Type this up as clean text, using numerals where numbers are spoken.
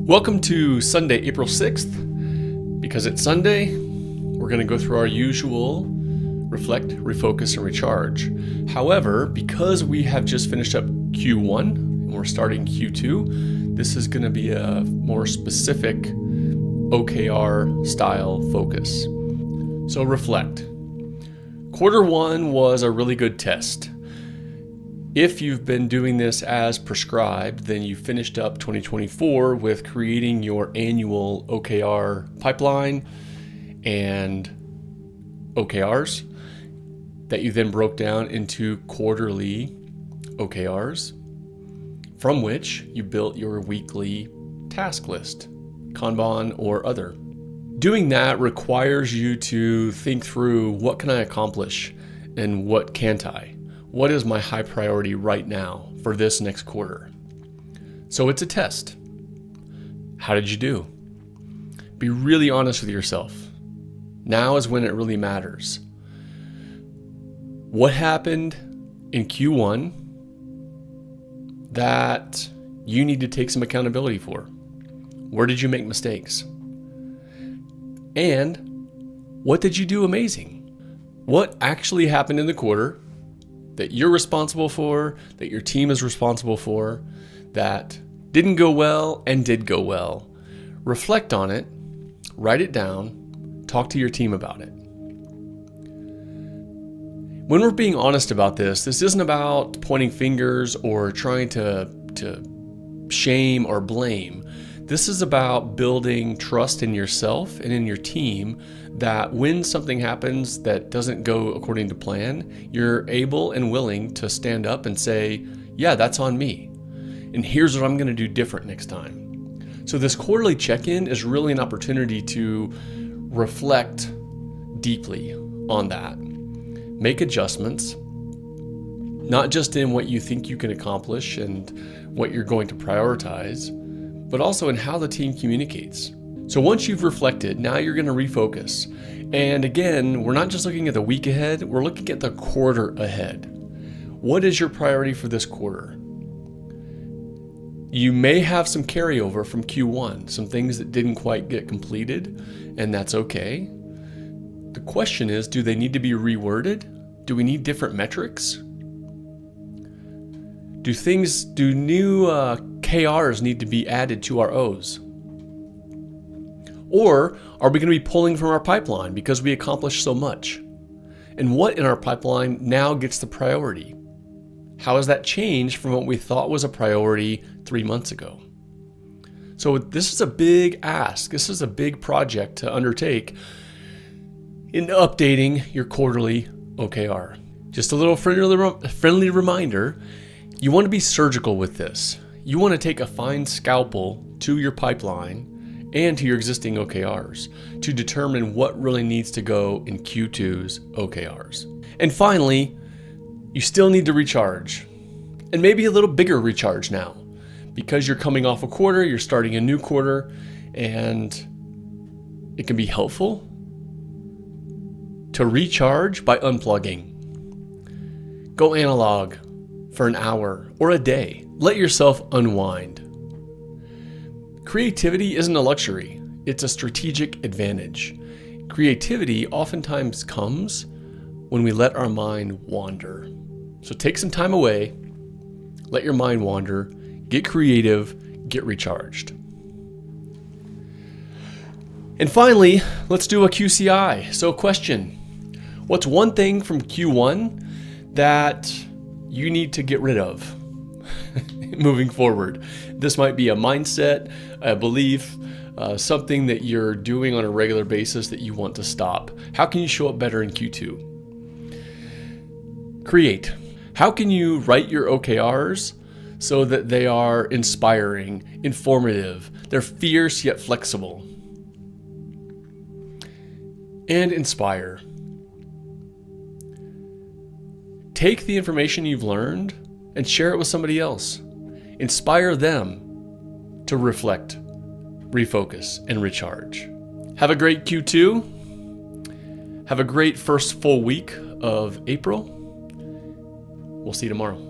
Welcome to Sunday, April 6th. Because it's Sunday, we're going to go through our usual reflect, refocus, and recharge. However, because we have just finished up Q1 and we're starting Q2, this is going to be a more specific OKR style focus. So reflect. Quarter one was a really good test. If you've been doing this as prescribed, then you finished up 2024 with creating your annual OKR pipeline and OKRs that you then broke down into quarterly OKRs, from which you built your weekly task list, Kanban or other. Doing that requires you to think through, what can I accomplish and what can't I? What is my high priority right now for this next quarter? So it's a test. How did you do? Be really honest with yourself. Now is when it really matters. What happened in Q1 that you need to take some accountability for? Where did you make mistakes? And what did you do amazing? What actually happened in the quarter that you're responsible for, that your team is responsible for, that didn't go well and did go well? Reflect on it, write it down, talk to your team about it. When we're being honest about this isn't about pointing fingers or trying to shame or blame. This is about building trust in yourself and in your team that when something happens that doesn't go according to plan, you're able and willing to stand up and say, yeah, that's on me. And here's what I'm going to do different next time. So this quarterly check-in is really an opportunity to reflect deeply on that. Make adjustments, not just in what you think you can accomplish and what you're going to prioritize, but also in how the team communicates. So once you've reflected, now you're going to refocus. And again, we're not just looking at the week ahead, we're looking at the quarter ahead. What is your priority for this quarter? You may have some carryover from Q1, some things that didn't quite get completed, and that's okay. The question is, do they need to be reworded? Do we need different metrics? Do new KRs need to be added to our O's? Or are we going to be pulling from our pipeline because we accomplished so much? And what in our pipeline now gets the priority? How has that changed from what we thought was a priority 3 months ago? So this is a big ask. This is a big project to undertake in updating your quarterly OKR. Just a little friendly reminder, you want to be surgical with this. You want to take a fine scalpel to your pipeline and to your existing OKRs to determine what really needs to go in Q2's OKRs. And finally, you still need to recharge, and maybe a little bigger recharge now, because you're coming off a quarter, you're starting a new quarter, and it can be helpful to recharge by unplugging. Go analog for an hour or a day. Let yourself unwind. Creativity isn't a luxury, it's a strategic advantage. Creativity oftentimes comes when we let our mind wander. So take some time away, let your mind wander, get creative, get recharged. And finally, let's do a QCI. So question, what's one thing from Q1 that you need to get rid of moving forward? This might be a mindset, a belief, something that you're doing on a regular basis that you want to stop. How can you show up better in Q2? Create. How can you write your OKRs so that they are inspiring, informative, they're fierce yet flexible? And inspire. Take the information you've learned and share it with somebody else. Inspire them to reflect, refocus, and recharge. Have a great Q2. Have a great first full week of April. We'll see you tomorrow.